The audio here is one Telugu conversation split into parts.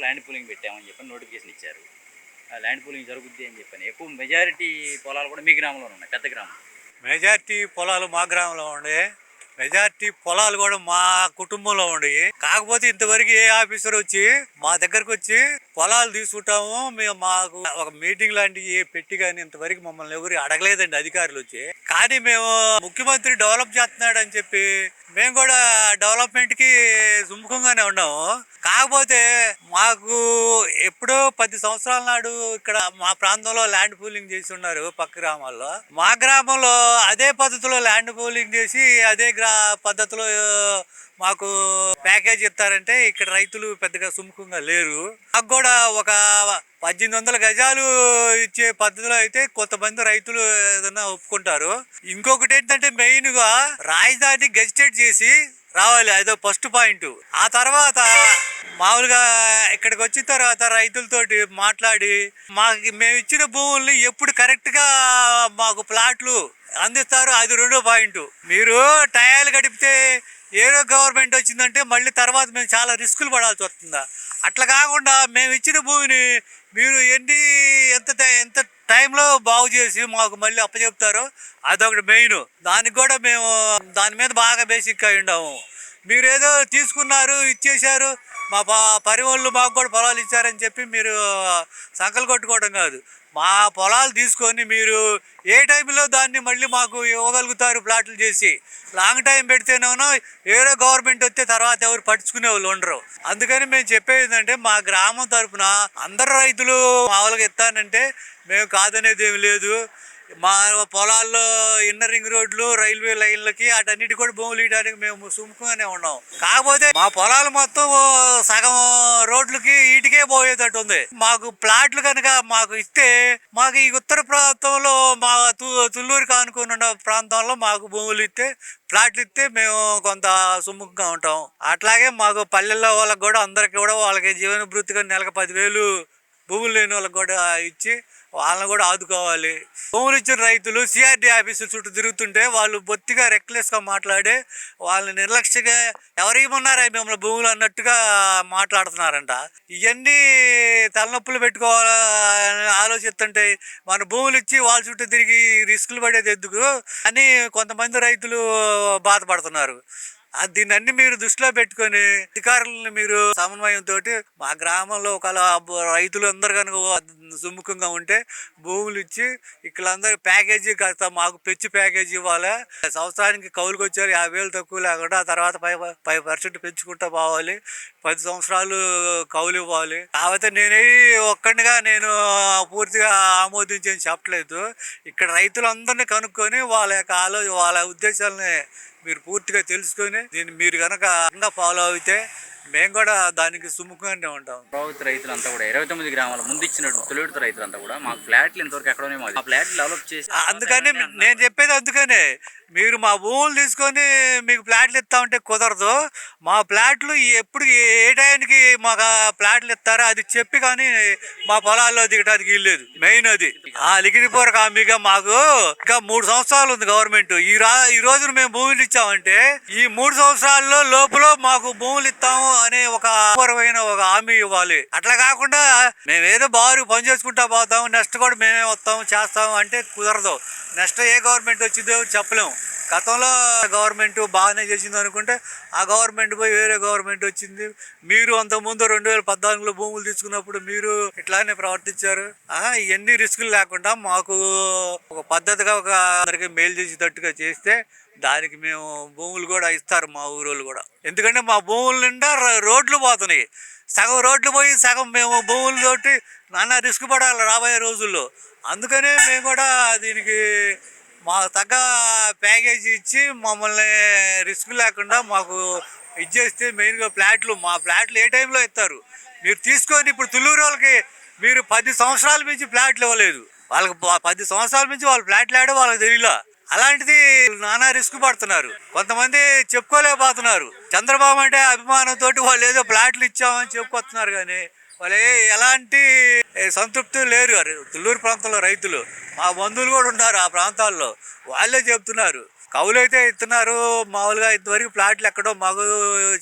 ల్యాండ్ పూలింగ్ పెట్టామని చెప్పని నోటిఫికేషన్ ఇచ్చారు. ఆ ల్యాండ్ పూలింగ్ జరుగుద్ది అని చెప్పని. ఎక్కువ మెజారిటీ పొలాలు కూడా మీ గ్రామంలోనే ఉన్నాయి, పెద్ద గ్రామం. మెజార్టీ పొలాలు మా గ్రామంలో ఉండే, మెజార్టీ పొలాలు కూడా మా కుటుంబంలో ఉండేవి. కాకపోతే ఇంతవరకు ఏ ఆఫీసర్ వచ్చి మా దగ్గరకు వచ్చి పొలాలు తీసుకుంటాము మేము మాకు ఒక మీటింగ్ లాంటివి పెట్టి కానీ ఇంతవరకు మమ్మల్ని ఎవరు అడగలేదండి అధికారులు వచ్చి. కానీ మేము ముఖ్యమంత్రి డెవలప్ చేస్తున్నాడు అని చెప్పి మేము కూడా డెవలప్మెంట్ కి సుముఖంగానే ఉన్నాము. కాకపోతే మాకు ఎప్పుడో 10 సంవత్సరాల నాడు ఇక్కడ మా ప్రాంతంలో ల్యాండ్ పూలింగ్ చేసి ఉన్నారు పక్క గ్రామాల్లో. మా గ్రామంలో అదే పద్ధతిలో ల్యాండ్ పూలింగ్ చేసి అదే పద్ధతిలో మాకు ప్యాకేజ్ ఇస్తారంటే ఇక్కడ రైతులు పెద్దగా సుముఖంగా లేరు. మాకు కూడా ఒక 1800 గజాలు ఇచ్చే పద్ధతిలో అయితే కొంతమంది రైతులు ఏదైనా ఒప్పుకుంటారు. ఇంకొకటి ఏంటంటే మెయిన్ గా రాజధాని గెజిటెడ్ చేసి రావాలి, అదో ఫస్ట్ పాయింట్. ఆ తర్వాత మామూలుగా ఇక్కడికి వచ్చిన తర్వాత రైతులతోటి మాట్లాడి మేము ఇచ్చిన భూముల్ని ఎప్పుడు కరెక్ట్ గా మాకు ప్లాట్లు అందిస్తారు, అది రెండో పాయింట్. మీరు టయాలు గడిపితే ఏదో గవర్నమెంట్ వచ్చిందంటే మళ్ళీ తర్వాత మేము చాలా రిస్కులు పడాల్సి వస్తుందా? అట్లా కాకుండా మేము ఇచ్చిన భూమిని మీరు ఎంత టైంలో బాగు చేసి మాకు మళ్ళీ అప్పచెప్తారో అదొకటి మెయిన్. దానికి కూడా మేము దాని మీద బాగా బేసిక్ అయి ఉన్నాము. మీరు ఏదో తీసుకున్నారు ఇచ్చేశారు మా పరివాళ్ళు మాకు కూడా పొలాలు ఇచ్చారని చెప్పి మీరు సంకలు కొట్టుకోవడం కాదు. మా పొలాలు తీసుకొని మీరు ఏ టైంలో దాన్ని మళ్ళీ మాకు ఇవ్వగలుగుతారు ప్లాట్లు చేసి. లాంగ్ టైం పెడితేనేమో ఏదో గవర్నమెంట్ వస్తే తర్వాత ఎవరు పట్టించుకునే వాళ్ళు ఉండరు. అందుకని మేము చెప్పేది ఏంటంటే మా గ్రామం తరఫున అందరు రైతులు మామూలుగా ఇస్తానంటే మేము కాదనేది ఏమి లేదు. మా పొలాల్లో ఇన్నర్ రింగ్ రోడ్లు రైల్వే లైన్లకి అటన్నిటి కూడా భూములు ఇవ్వడానికి మేము సుముఖంగానే ఉన్నాం. కాకపోతే మా పొలాలు మొత్తం సగం రోడ్లకి ఈటికే పోయేటట్టు ఉంది. మాకు ప్లాట్లు కనుక మాకు ఇస్తే మాకు ఈ ఉత్తర ప్రాంతంలో మా తుళ్ళూరుకి ఆనుకుని ఉన్న ప్రాంతంలో మాకు భూములు ఇస్తే ప్లాట్లు ఇస్తే మేము కొంత సుముఖంగా ఉంటాం. అట్లాగే మాకు పల్లెల్లో వాళ్ళకి కూడా అందరికి కూడా వాళ్ళకి జీవన భృతిగా నెలకు 10,000 భూములు లేని వాళ్ళకి కూడా ఇచ్చి వాళ్ళని కూడా ఆదుకోవాలి. భూములు ఇచ్చిన రైతులు సిఆర్డీ ఆఫీసుల చుట్టూ తిరుగుతుంటే వాళ్ళు బొత్తిగా రెక్లెస్గా మాట్లాడి వాళ్ళని నిర్లక్ష్యంగా ఎవరేమన్నారా మిమ్మల్ని భూములు అన్నట్టుగా మాట్లాడుతున్నారంట. ఇవన్నీ తలనొప్పులు పెట్టుకోవాలని ఆలోచిస్తుంటే మన భూములు ఇచ్చి వాళ్ళ చుట్టూ తిరిగి రిస్కులు పడేది ఎందుకు అని కొంతమంది రైతులు బాధపడుతున్నారు. దీన్ని అన్ని మీరు దృష్టిలో పెట్టుకొని అధికారులను మీరు సమన్వయంతో మా గ్రామంలో ఒక రైతులు అందరు కనుక సుముఖంగా ఉంటే భూములు ఇచ్చి ఇక్కడందరూ ప్యాకేజీ కాస్త మాకు పెంచి ప్యాకేజీ ఇవ్వాలి. సంవత్సరానికి కౌలుకి వచ్చారు 50,000 తక్కువ లేకుండా తర్వాత 5% పెంచుకుంటూ పోవాలి. 10 సంవత్సరాలు కౌలు ఇవ్వాలి. కాకపోతే ఒక్కడిగా నేను పూర్తిగా ఆమోదించని చెప్పలేదు. ఇక్కడ రైతులందరినీ కనుక్కొని వాళ్ళ యొక్క వాళ్ళ ఉద్దేశాలని మీరు పూర్తిగా తెలుసుకొని దీన్ని మీరు కనుక ఫాలో అయితే మేము కూడా దానికి సుముఖంగానే ఉంటాం. ప్రభావిత రైతులంతా కూడా 29 గ్రామాల ముందు ఇచ్చినట్టు తొలివిడత రైతులంతా కూడా మాకు ఫ్లాట్లు ఇంతవరకు ఎక్కడనే ఆ ఫ్లాట్లు డెవలప్ చేసి అందుకని నేను చెప్పేది అందుకనే మీరు మా భూములు తీసుకొని మీకు ప్లాట్లు ఇస్తా ఉంటే కుదరదు. మా ప్లాట్లు ఎప్పుడు ఏ టైంకి మాకు ప్లాట్లు ఇస్తారో అది చెప్పి కానీ మా పొలాల్లో దిగడానికి వీల్లేదు. మెయిన్ అది ఆ లిఖితపూర్వక హామీగా మాకు ఇంకా 3 సంవత్సరాలు ఉంది గవర్నమెంట్. ఈ రోజున మేము భూములు ఇచ్చామంటే ఈ 3 సంవత్సరాల్లో లోపల మాకు భూములు ఇస్తాము అనే ఒక హామీ ఇవ్వాలి. అట్లా కాకుండా మేమేదో బారు పని చేసుకుంటా పోతాము నెక్స్ట్ కూడా మేమే వస్తాము చేస్తాము అంటే కుదరదు. నెక్స్ట్ ఏ గవర్నమెంట్ వచ్చిందో చెప్పలేము. గతంలో గవర్నమెంట్ బాగానే చేసింది అనుకుంటే ఆ గవర్నమెంట్ పోయి వేరే గవర్నమెంట్ వచ్చింది. మీరు అంతకుముందు 2014లో భూములు తీసుకున్నప్పుడు మీరు ఇట్లానే ప్రవర్తించారు. ఇవన్నీ రిస్కులు లేకుండా మాకు ఒక పద్ధతిగా ఒక అందరికి మేలు చేసేటట్టుగా చేస్తే దానికి మేము భూములు కూడా ఇస్తారు మా ఊరోళ్ళు కూడా. ఎందుకంటే మా భూముల నిండా రోడ్లు పోతున్నాయి. సగం రోడ్లు పోయి సగం మేము భూములతోటి నానా రిస్క్ పడాలి రాబోయే రోజుల్లో. అందుకనే మేము కూడా దీనికి మాకు తగ్గ ప్యాకేజీ ఇచ్చి మమ్మల్ని రిస్క్ లేకుండా మాకు ఇచ్చేస్తే మెయిన్గా మా ఫ్లాట్లు ఏ టైంలో ఇస్తారు మీరు తీసుకొని. ఇప్పుడు తుళ్ళూరు వాళ్ళకి మీరు 10 సంవత్సరాల నుంచి ఫ్లాట్లు ఇవ్వలేదు. వాళ్ళకి 10 సంవత్సరాల నుంచి వాళ్ళు ఫ్లాట్లు ఆడో వాళ్ళకి తెలియలా. అలాంటిది నానా రిస్క్ పడుతున్నారు. కొంతమంది చెప్పుకోలేకపోతున్నారు. చంద్రబాబు అంటే అభిమానంతో వాళ్ళు ఏదో ఫ్లాట్లు ఇచ్చామని చెప్పుకొస్తున్నారు కానీ వాళ్ళు ఎలాంటి సంతృప్తి లేరు. తుళ్ళూరు ప్రాంతంలో రైతులు మా బంధువులు కూడా ఉన్నారు ఆ ప్రాంతాల్లో, వాళ్ళే చెప్తున్నారు కౌలు అయితే ఇస్తున్నారు మామూలుగా. ఇంతవరకు ప్లాట్లు ఎక్కడో మాకు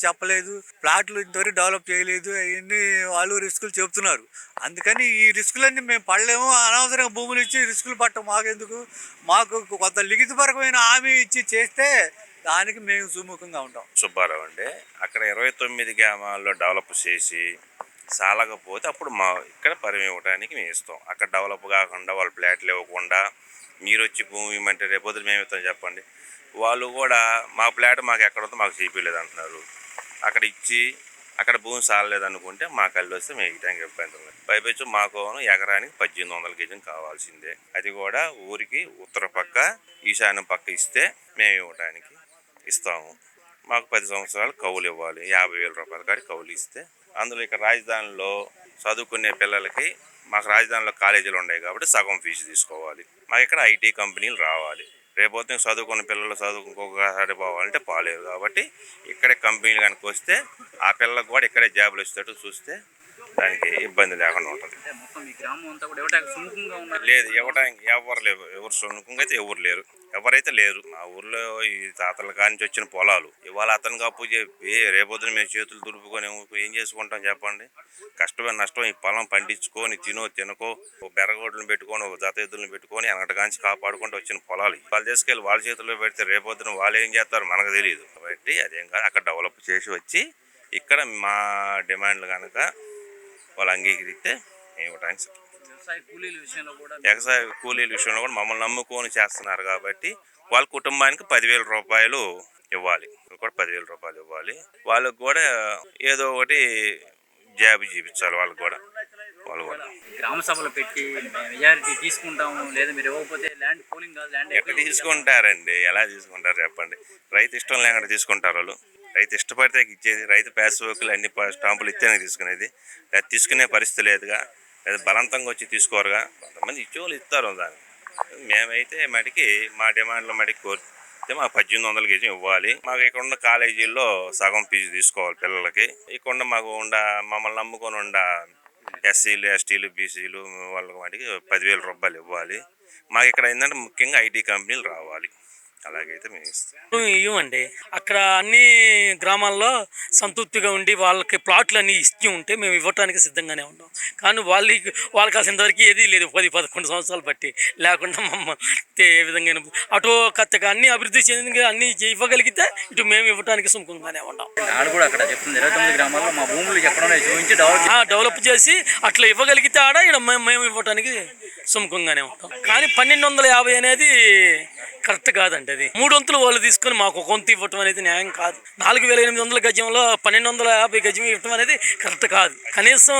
చెప్పలేదు, ప్లాట్లు ఇంతవరకు డెవలప్ చేయలేదు, అవన్నీ వాళ్ళు రిస్కులు చెప్తున్నారు. అందుకని ఈ రిస్కులన్నీ మేము పడలేము. అనవసరంగా భూములు ఇచ్చి రిస్కులు పట్టం మాకెందుకు. మాకు కొంత లిఖితపరమైన హామీ ఇచ్చి చేస్తే దానికి మేము సుముఖంగా ఉంటాం. సుబ్బారావు అండి. అక్కడ 29 గ్రామాల్లో డెవలప్ చేసి సాలకపోతే అప్పుడు మా ఇక్కడ పరిమి ఇవ్వడానికి మేము ఇస్తాం. అక్కడ డెవలప్ కాకుండా వాళ్ళు ప్లాట్లు ఇవ్వకుండా మీరు వచ్చి భూమి ఇవ్వమంటే రేపొద్దు మేము ఇస్తాం చెప్పండి. వాళ్ళు కూడా మా ప్లాట్ మాకు ఎక్కడ ఉందో మాకు చూపించలేదు అంటున్నారు. అక్కడ ఇచ్చి అక్కడ భూమి సాలలేదు అనుకుంటే మా కళ్ళు వస్తే మేము ఇవ్వడానికి ఇబ్బంది ఉంది. పైపెచ్చు మాకు ఎకరానికి 1800 గజం కావాల్సిందే. అది కూడా ఊరికి ఉత్తర పక్క ఈశాన్యం పక్క ఇస్తే మేము ఇవ్వడానికి ఇస్తాము. మాకు 10 సంవత్సరాలు కౌలు ఇవ్వాలి. 50,000 రూపాయల కాడి కౌలు ఇస్తే అందులో ఇక్కడ రాజధానిలో చదువుకునే పిల్లలకి మాకు రాజధానిలో కాలేజీలు ఉన్నాయి కాబట్టి సగం ఫీజు తీసుకోవాలి. మాకు ఇక్కడ ఐటీ కంపెనీలు రావాలి. రేపొద్దున చదువుకున్న పిల్లలు చదువుకోసారి పోవాలంటే పోలేరు కాబట్టి ఇక్కడే కంపెనీలు కనుక వస్తే ఆ పిల్లలకు కూడా ఇక్కడే జాబులు వచ్చేటట్టు చూస్తే దానికి ఇబ్బంది లేకుండా ఉంటుంది. లేదు ఇవ్వడానికి ఎవరు లేరు. ఎవరు సున్నుకంగా అయితే ఎవరు లేరు. ఎవరైతే లేరు. మా ఊర్లో ఈ తాతల కానించి వచ్చిన పొలాలు ఇవాళ అతనికి అప్పు చెప్పి రేపొద్దున మేము చేతులు దులుపుకొని ఏం చేసుకుంటాం చెప్పండి. కష్టమైన నష్టం ఈ పొలం పండించుకొని తినకో బెరగోడ్లను పెట్టుకొని జత ఎద్దులను పెట్టుకొని అనటగాంచి కాపాడుకుంటూ వచ్చిన పొలాలు వాళ్ళు తీసుకెళ్ళి వాళ్ళ చేతుల్లో పెడితే రేపొద్దున వాళ్ళు ఏం చేస్తారో మనకు తెలియదు. కాబట్టి అదేం కాదు. అక్కడ డెవలప్ చేసి వచ్చి ఇక్కడ మా డిమాండ్లు కనుక వాళ్ళు అంగీకరిస్తే ఇవ్వడానికి. వ్యవసాయ కూలీల విషయంలో కూడా మమ్మల్ని నమ్ముకొని చేస్తున్నారు కాబట్టి వాళ్ళ కుటుంబానికి 10,000 రూపాయలు ఇవ్వాలి. కూడా 10,000 రూపాయలు ఇవ్వాలి. వాళ్ళకు కూడా ఏదో ఒకటి జాబ్ చూపించాలి. వాళ్ళు కూడా గ్రామ సభలు పెట్టి మెజారిటీ తీసుకుంటాము లేదా మీరు ఇవ్వకపోతే ల్యాండ్ పూలింగ్ కాదు ల్యాండ్ ఎక్కడ తీసుకుంటారండి? ఎలా తీసుకుంటారు చెప్పండి? రైతు ఇష్టం లేకుండా తీసుకుంటారు వాళ్ళు. రైతు ఇష్టపడితే ఇచ్చేది. రైతు ప్యాసిఫోకులు అన్ని స్టాంపులు ఇస్తేనే తీసుకునేది. అది తీసుకునే పరిస్థితి లేదుగా. లేదా బలవంతంగా వచ్చి తీసుకోరుగా. కొంతమంది ఇచ్చేవాళ్ళు ఇస్తారు దాన్ని. మేమైతే మటుకి మా డిమాండ్లో మటుకి కోరితే మాకు 1800 గజం ఇవ్వాలి. మాకు ఇక్కడ ఉన్న కాలేజీల్లో సగం ఫీజు తీసుకోవాలి పిల్లలకి. ఇక్కడ మాకు మమ్మల్ని నమ్ముకొని ఎస్సీలు ఎస్టీలు బీసీలు వాళ్ళకి మటుకి 10,000 రూపాయలు ఇవ్వాలి. మాకు ఇక్కడ ఏంటంటే ముఖ్యంగా ఐటీ కంపెనీలు రావాలి. అలాగైతే మేము ఇస్తాం. ఇవ్వండి. అక్కడ అన్ని గ్రామాల్లో సంతృప్తిగా ఉండి వాళ్ళకి ప్లాట్లు అన్నీ ఇచ్చి ఉంటే మేము ఇవ్వటానికి సిద్ధంగానే ఉన్నాం. కానీ వాళ్ళకి అసంతవరకు ఏదీ లేదు. 10-11 సంవత్సరాలు బట్టి లేకుండా మమ్మల్ని ఏ విధంగా అటు కొత్తగా అన్ని అభివృద్ధి చెంది అన్ని ఇవ్వగలిగితే ఇటు మేము ఇవ్వడానికి సుముఖంగానే ఉన్నాం. కూడా అక్కడ చెప్తుంది 29 గ్రామాల్లో మా భూములు ఎక్కడో చూపించి డెవలప్ చేసి అట్లా ఇవ్వగలిగితే ఆడ ఇక్కడ మేము ఇవ్వటానికి సుముఖంగానే ఉంటాం. కానీ 1250 అనేది కరెక్ట్ కాదండి. అది 3 వంతులు వాళ్ళు తీసుకొని మాకు కొంత ఇవ్వటం అనేది న్యాయం కాదు. 4,800 గజంలో 1,250 గజం ఇవ్వటం అనేది కరెక్ట్ కాదు. కనీసం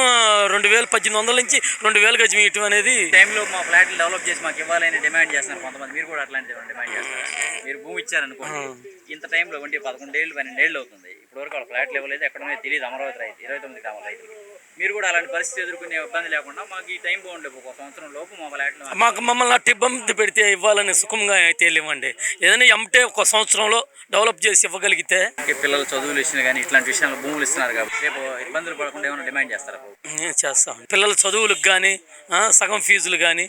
2,000-1,800 నుంచి 2,000 గజం ఇవ్వటం అనేది టైంలో మా ఫ్లాట్లు డెవలప్ చేసి మాకు ఇవ్వాలని డిమాండ్ చేస్తున్నారు కొంతమంది. మీరు కూడా అట్లాంటి డిమాండ్ చేస్తారు. మీరు భూమి ఇచ్చారనుకోండి, ఇంత టైంలో 11 ఏళ్ళు 12 ఏళ్ళు అవుతుంది. ఇప్పటివరకు వాళ్ళ ఫ్లాట్లు ఇవ్వలేదు. ఎక్కడనే తెలియదు. అమరావతి రైతు 29 గ్రామాల రైతులు. మీరు కూడా అలాంటి పరిస్థితి ఎదుర్కొనే ఇబ్బంది లేకుండా మాకు ఈ టైం బాగుండే 1 సంవత్సరం లోపు మా ఫ్లాట్లు మమ్మల్ని అట్టు ఇబ్బంది పెడితే ఇవ్వాలని సుఖంగా అయితే ఇవ్వండి. ఏదైనా ఎంటే 1 సంవత్సరంలో డెవలప్ చేసి ఇవ్వగలిగితే పిల్లల చదువులు ఇచ్చిన కానీ ఇట్లాంటి విషయాల్లో భూములు ఇస్తున్నారు కాబట్టి రేపు ఇబ్బందులు పడకుండా ఏమైనా డిమాండ్ చేస్తారా? చేస్తాం. పిల్లల చదువులకు కానీ సగం ఫీజులు కానీ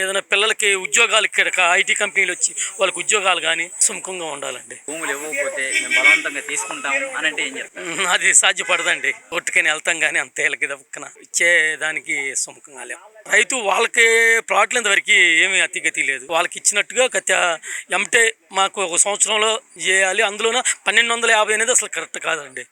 ఏదైనా పిల్లలకి ఉద్యోగాలు ఇక్కడ ఐటీ కంపెనీలు వచ్చి వాళ్ళకి ఉద్యోగాలు కానీ సుముఖంగా ఉండాలండి. భూములు ఇవ్వకపోతే మేము బలవంతంగా తీసుకుంటాము అని అంటే ఏం చెప్తాం? అది సాధ్యపడదండి. కొట్టుకొని వెళ్తాం కానీ అంతే దక్కన ఇచ్చేదానికి సుముఖంగా లేవు. రైతు వాళ్ళకి ప్లాట్లు ఇంతవరకు ఏమీ అతిగతి లేదు. వాళ్ళకి ఇచ్చినట్టుగా ఎంటే మాకు 1 సంవత్సరంలో చేయాలి. అందులోన 1,250 అనేది అసలు కరెక్ట్ కాదండి.